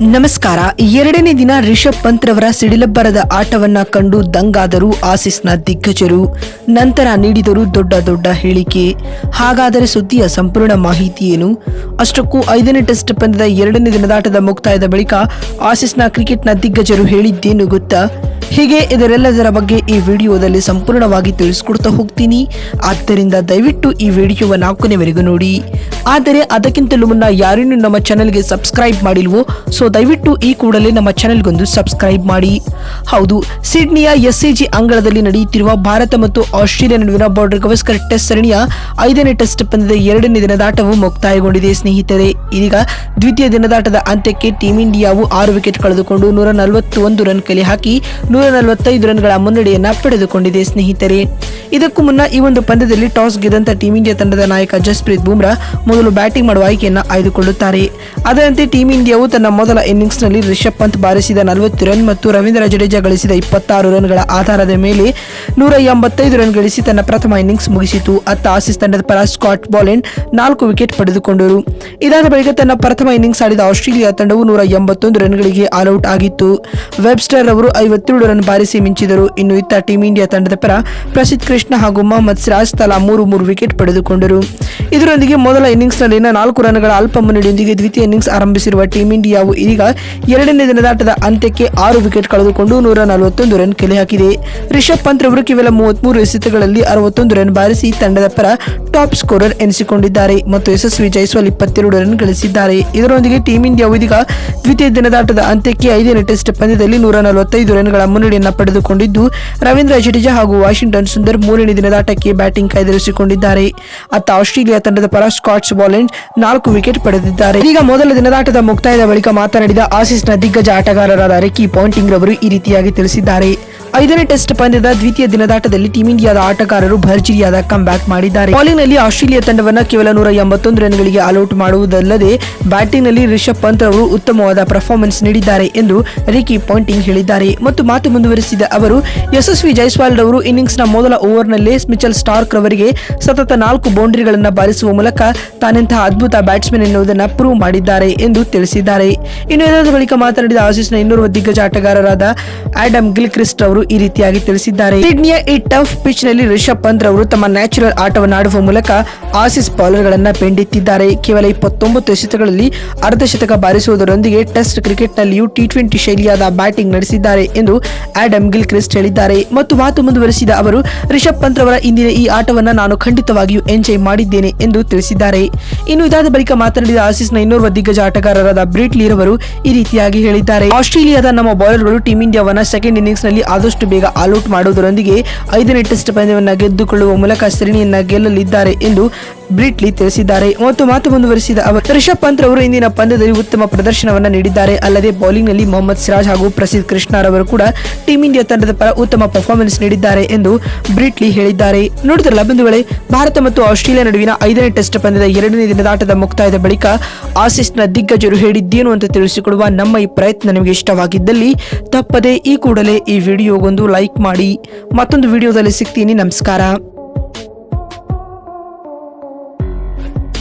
ನಮಸ್ಕಾರ. ಎರಡನೇ ದಿನ ರಿಷಬ್ ಪಂತ್ ರವರ ಸಿಡಿಲಬ್ಬರದ ಆಟವನ್ನ ಕಂಡು ದಂಗಾದರು ಆಸೀಸ್ನ ದಿಗ್ಗಜರು. ನಂತರ ನೀಡಿದರು ದೊಡ್ಡ ಹೇಳಿಕೆ. ಹಾಗಾದರೆ ಸುದ್ದಿಯ ಸಂಪೂರ್ಣ ಮಾಹಿತಿ ಏನು? ಅಷ್ಟಕ್ಕೂ 5ನೇ ಟೆಸ್ಟ್ ಪಂದ್ಯದ 2ನೇ ದಿನದಾಟದ ಮುಕ್ತಾಯದ ಬಳಿಕ ಆಸೀಸ್ನ ಕ್ರಿಕೆಟ್ನ ದಿಗ್ಗಜರು ಹೇಳಿದ್ದೇನು ಗೊತ್ತಾ? ಹೀಗೆ ಇದರೆಲ್ಲದರ ಬಗ್ಗೆ ಈ ವಿಡಿಯೋದಲ್ಲಿ ಸಂಪೂರ್ಣವಾಗಿ ತಿಳಿಸ್ಕೊಡ್ತಾ ಹೋಗ್ತೀನಿ. ಆದ್ದರಿಂದ ದಯವಿಟ್ಟು ಈ ವಿಡಿಯೋವನ್ನು ಕೊನೆವರೆಗೂ ನೋಡಿ. ಆದರೆ ಅದಕ್ಕಿಂತಲೂ ಮುನ್ನ ಯಾರೇನು ನಮ್ಮ ಚಾನೆಲ್ಗೆ ಸಬ್ಸ್ಕ್ರೈಬ್ ಮಾಡಿಲ್ವೋ ಸೊ ದಯವಿಟ್ಟು ಈ ಕೂಡಲೇ ನಮ್ಮ ಚಾನೆಲ್ಗೊಂದು ಸಬ್ಸ್ಕ್ರೈಬ್ ಮಾಡಿ. ಹೌದು, ಸಿಡ್ನಿಯ SCG ಅಂಗಳದಲ್ಲಿ ನಡೆಯುತ್ತಿರುವ ಭಾರತ ಮತ್ತು ಆಸ್ಟ್ರೇಲಿಯಾ ನಡುವಿನ ಬಾರ್ಡರ್ ಗವಾಸ್ಕರ್ ಟೆಸ್ಟ್ ಸರಣಿಯ 5ನೇ ಟೆಸ್ಟ್ ಪಂದ್ಯದ 2ನೇ ದಿನದಾಟವು ಮುಕ್ತಾಯಗೊಂಡಿದೆ ಸ್ನೇಹಿತರೆ. ಇದೀಗ ದ್ವಿತೀಯ ದಿನದಾಟದ ಅಂತ್ಯಕ್ಕೆ ಟೀಂ ಇಂಡಿಯಾವು 6 ವಿಕೆಟ್ ಕಳೆದುಕೊಂಡು 141 ರನ್ ಕಲೆ ಹಾಕಿ 145 ರನ್ಗಳ ಮುನ್ನಡೆಯನ್ನ ಪಡೆದುಕೊಂಡಿದೆ ಸ್ನೇಹಿತರೆ. ಇದಕ್ಕೂ ಮುನ್ನ ಈ ಒಂದು ಪಂದ್ಯದಲ್ಲಿ ಟಾಸ್ ಗೆದ್ದಂತ ಟೀಂ ಇಂಡಿಯಾ ತಂಡದ ನಾಯಕ ಜಸ್ಪ್ರೀತ್ ಬುಮ್ರಾ ಮೊದಲು ಬ್ಯಾಟಿಂಗ್ ಮಾಡುವ ಆಯ್ಕೆಯನ್ನು ಆಯ್ದುಕೊಳ್ಳುತ್ತಾರೆ. ಅದರಂತೆ ಟೀಂ ಇಂಡಿಯಾವು ತನ್ನ ಮೊದಲ ಇನ್ನಿಂಗ್ಸ್ ನಲ್ಲಿ ರಿಷಬ್ ಪಂತ್ ಬಾರಿಸಿದ 40 ರನ್ ಮತ್ತು ರವೀಂದ್ರ ಜಡೇಜಾ ಗಳಿಸಿದ 26 ರನ್ಗಳ ಆಧಾರದ ಮೇಲೆ 185 ರನ್ ಗಳಿಸಿ ತನ್ನ ಪ್ರಥಮ ಇನ್ನಿಂಗ್ಸ್ ಮುಗಿಸಿತು. ಅತ್ತ ಆಸೀಸ್ ತಂಡದ ಪರ ಸ್ಕಾಟ್ ಬಾಲೆಂಡ್ 4 ವಿಕೆಟ್ ಪಡೆದುಕೊಂಡರು. ಇದಾದ ಬಳಿಕ ತನ್ನ ಪ್ರಥಮ ಇನ್ನಿಂಗ್ಸ್ ಆಡಿದ ಆಸ್ಟ್ರೇಲಿಯಾ ತಂಡವು 181 ರನ್ಗಳಿಗೆ ಆಲ್ಔಟ್ ಆಗಿತ್ತು. ವೆಬ್ಸ್ಟರ್ ಅವರು 57 ರನ್ ಬಾರಿಸಿ ಮಿಂಚಿದರು. ಇನ್ನು ಇತ್ತ ಟೀಂ ಇಂಡಿಯಾ ತಂಡದ ಪರ ಪ್ರಸಿದ್ಧ ಕೃಷ್ಣ ಹಾಗೂ ಮೊಹಮ್ಮದ್ ಸಿರಾಜ್ ತಲಾ 3 ವಿಕೆಟ್ ಪಡೆದುಕೊಂಡರು. ಇದರೊಂದಿಗೆ ಮೊದಲ ಇನ್ನಿಂಗ್ಸ್ ನಲ್ಲಿನ 4 ರನ್ಗಳ ಅಲ್ಪ ಮುನ್ನಡೆಯೊಂದಿಗೆ ದ್ವಿತೀಯ ಇನ್ನಿಂಗ್ಸ್ ಆರಂಭಿಸಿರುವ ಟೀಂ ಇಂಡಿಯಾವು ಇದೀಗ 2ನೇ ದಿನದಾಟದ ಅಂತ್ಯಕ್ಕೆ 6 ವಿಕೆಟ್ ಕಳೆದುಕೊಂಡು 141 ರನ್ ಕಲೆ ಹಾಕಿದೆ. ರಿಷಬ್ ಪಂತ್ ರವರು ಕೇವಲ 33 ಎಸೆತಗಳಲ್ಲಿ 61 ರನ್ ಬಾರಿಸಿ ತಂಡದ ಪರ ಟಾಪ್ ಸ್ಕೋರರ್ ಎನಿಸಿಕೊಂಡಿದ್ದಾರೆ ಮತ್ತು ಯಶಸ್ವಿ ಜೈಸ್ವಾಲ್ 22 ರನ್ ಗಳಿಸಿದ್ದಾರೆ. ಇದರೊಂದಿಗೆ ಟೀಂ ಇಂಡಿಯಾವು ಇದೀಗ ದ್ವಿತೀಯ ದಿನದಾಟದ ಅಂತ್ಯಕ್ಕೆ 5ನೇ ಟೆಸ್ಟ್ ಪಂದ್ಯದಲ್ಲಿ 145 ರನ್ಗಳ ಮುನ್ನಡೆಯನ್ನು ಪಡೆದುಕೊಂಡಿದ್ದು, ರವೀಂದ್ರ ಜಡೇಜಾ ಹಾಗೂ ವಾಷಿಂಗ್ಟನ್ ಸುಂದರ್ 3ನೇ ದಿನದಾಟಕ್ಕೆ ಬ್ಯಾಟಿಂಗ್ ಕಾಯ್ದಿರಿಸಿಕೊಂಡಿದ್ದಾರೆ. ಅತ್ತ ಆಸ್ಟ್ರೇಲಿಯಾ ತಂಡದ ಪರ ಸ್ಕಾಟ್ ಬಾಲೆಂಡ್ 4 ವಿಕೆಟ್ ಪಡೆದಿದ್ದಾರೆ. ಈಗ ಮೊದಲ ದಿನದಾಟದ ಮುಕ್ತಾಯದ ಬಳಿಕ ಮಾತನಾಡಿದ ಆಸೀಸ್ನ ದಿಗ್ಗಜ ಆಟಗಾರರಾದ ರಿಕಿ ಪಾಂಟಿಂಗ್ ರವರು ಈ ರೀತಿಯಾಗಿ ತಿಳಿಸಿದ್ದಾರೆ. 5ನೇ ಟೆಸ್ಟ್ ಪಂದ್ಯದ ದ್ವಿತೀಯ ದಿನದಾಟದಲ್ಲಿ ಟೀಂ ಇಂಡಿಯಾದ ಆಟಗಾರರು ಭರ್ಜರಿಯಾದ ಕಮ್ ಬ್ಯಾಕ್ ಮಾಡಿದ್ದಾರೆ. ಬೌಲಿಂಗ್ ನಲ್ಲಿ ಆಸ್ಟ್ರೇಲಿಯಾ ತಂಡವನ್ನು ಕೇವಲ 181 ರನ್ಗಳಿಗೆ ಆಲ್ಔಟ್ ಮಾಡುವುದಲ್ಲದೆ ಬ್ಯಾಟಿಂಗ್ ನಲ್ಲಿ ರಿಷಬ್ ಪಂತ್ ಅವರು ಉತ್ತಮವಾದ ಪರ್ಫಾರ್ಮೆನ್ಸ್ ನೀಡಿದ್ದಾರೆ ಎಂದು ರಿಕಿ ಪಾಂಟಿಂಗ್ ಹೇಳಿದ್ದಾರೆ. ಮತ್ತು ಮಾತು ಮುಂದುವರೆಸಿದ ಅವರು, ಯಶಸ್ವಿ ಜೈಸ್ವಾಲ್ ರವರು ಇನ್ನಿಂಗ್ಸ್ ನ ಮೊದಲ ಓವರ್ನಲ್ಲೇ ಮಿಚೆಲ್ ಸ್ಟಾರ್ಕ್ ರವರಿಗೆ ಸತತ 4 ಬೌಂಡರಿಗಳನ್ನು ಬಾರಿಸುವ ಮೂಲಕ ತಾನೆಂತಹ ಅದ್ಭುತ ಬ್ಯಾಟ್ಸ್ಮನ್ ಎನ್ನುವುದನ್ನು ಪ್ರೂವ್ ಮಾಡಿದ್ದಾರೆ ಎಂದು ತಿಳಿಸಿದ್ದಾರೆ. ಇನ್ನು ಇದಾದ ಬಳಿಕ ಮಾತನಾಡಿದ ಆಸೀಸ್ನ ಇನ್ನೋರ್ವ ದಿಗ್ಗಜ ಆಟಗಾರರಾದ ಆಡಮ್ ಗಿಲ್ಕ್ರಿಸ್ಟ್ ಅವರು ಈ ರೀತಿಯಾಗಿ ತಿಳಿಸಿದ್ದಾರೆ. ಸಿಡ್ನಿಯ ಈ ಟಫ್ ಪಿಚ್ ನಲ್ಲಿ ರಿಷಬ್ ಪಂತ್ ರವರು ತಮ್ಮ ನ್ಯಾಚುರಲ್ ಆಟವನ್ನು ಆಡುವ ಮೂಲಕ ಆಸೀಸ್ ಬೌಲರ್ ಗಳನ್ನ ಬೆಂಡಿತ್ತಿದ್ದಾರೆ. ಕೇವಲ 29 ಎಸೆತಗಳಲ್ಲಿ ಅರ್ಧ ಶತಕ ಬಾರಿಸುವುದರೊಂದಿಗೆ ಟೆಸ್ಟ್ ಕ್ರಿಕೆಟ್ ನಲ್ಲಿಯೂ T20 ಶೈಲಿಯಾದ ಬ್ಯಾಟಿಂಗ್ ನಡೆಸಿದ್ದಾರೆ ಎಂದು ಆಡಮ್ ಗಿಲ್ಕ್ರಿಸ್ಟ್ ಹೇಳಿದ್ದಾರೆ. ಮತ್ತು ಮಾತು ಮುಂದುವರೆಸಿದ ಅವರು, ರಿಷಬ್ ಪಂತ್ ರವರ ಇಂದಿನ ಈ ಆಟವನ್ನು ನಾನು ಖಂಡಿತವಾಗಿಯೂ ಎಂಜಾಯ್ ಮಾಡಿದ್ದೇನೆ ಎಂದು ತಿಳಿಸಿದ್ದಾರೆ. ಇನ್ನು ಇದಾದ ಬಳಿಕ ಮಾತನಾಡಿದ ಆಸೀಸ್ನ ಇನ್ನೋರ್ವ ದಿಗ್ಗಜ ಆಟಗಾರರಾದ ಬ್ರಿಟ್ ಲೀ ರವರು ಈ ರೀತಿಯಾಗಿ ಹೇಳಿದ್ದಾರೆ. ಆಸ್ಟ್ರೇಲಿಯಾದ ನಮ್ಮ ಬೌಲರ್ಗಳು ಟೀಂ ಇಂಡಿಯಾವನ್ನ ಸೆಕೆಂಡ್ ಇನ್ನಿಂಗ್ಸ್ ನಲ್ಲಿ ಆದಷ್ಟು ಬೇಗ ಆಲ್ಔಟ್ ಮಾಡುವುದರೊಂದಿಗೆ 5ನೇ ಟೆಸ್ಟ್ ಪಂದ್ಯವನ್ನು ಗೆದ್ದುಕೊಳ್ಳುವ ಮೂಲಕ ಸರಣಿಯನ್ನ ಗೆಲ್ಲಲಿದ್ದಾರೆ ಎಂದು ಬ್ರಿಟ್ ಲೀ ತಿಳಿಸಿದ್ದಾರೆ. ಮತ್ತು ಮಾತು ಮುಂದುವರೆಸಿದ ಅವರು, ರಿಷಬ್ ಪಂತ್ ರವರು ಇಂದಿನ ಪಂದ್ಯದಲ್ಲಿ ಉತ್ತಮ ಪ್ರದರ್ಶನವನ್ನ ನೀಡಿದ್ದಾರೆ. ಅಲ್ಲದೆ ಬೌಲಿಂಗ್ ನಲ್ಲಿ ಮೊಹಮ್ಮದ್ ಸಿರಾಜ್ ಹಾಗೂ ಪ್ರಸಿದ್ಧ ಕೃಷ್ಣ ರವರು ಕೂಡ ಟೀಂ ಇಂಡಿಯಾ ತಂಡದ ಪರ ಉತ್ತಮ ಪರ್ಫಾರ್ಮೆನ್ಸ್ ನೀಡಿದ್ದಾರೆ ಎಂದು ಬ್ರಿಟ್ ಲೀ ಹೇಳಿದ್ದಾರೆ. ನೋಡಿದ್ರಲ್ಲ ಬಂಧುಗಳೇ, ಭಾರತ ಮತ್ತು ಆಸ್ಟ್ರೇಲಿಯಾ ನಡುವಿನ 5ನೇ ಟೆಸ್ಟ್ ಪಂದ್ಯದ 2ನೇ ದಿನದಾಟದ ಮುಕ್ತಾಯದ ಬಳಿಕ ಆಸೀಸ್ನ ದಿಗ್ಗಜರು ಹೇಳಿದ್ದೇನು ಅಂತ ತಿಳಿಸಿಕೊಡುವ ನಮ್ಮ ಈ ಪ್ರಯತ್ನ ನಿಮಗೆ ಇಷ್ಟವಾಗಿದ್ದಲ್ಲಿ ತಪ್ಪದೆ ಈ ಕೂಡಲೇ ಈ ವಿಡಿಯೋಗೊಂದು ಲೈಕ್ ಮಾಡಿ. ಮತ್ತೊಂದು ವಿಡಿಯೋದಲ್ಲಿ ಸಿಗ್ತೀನಿ. ನಮಸ್ಕಾರ.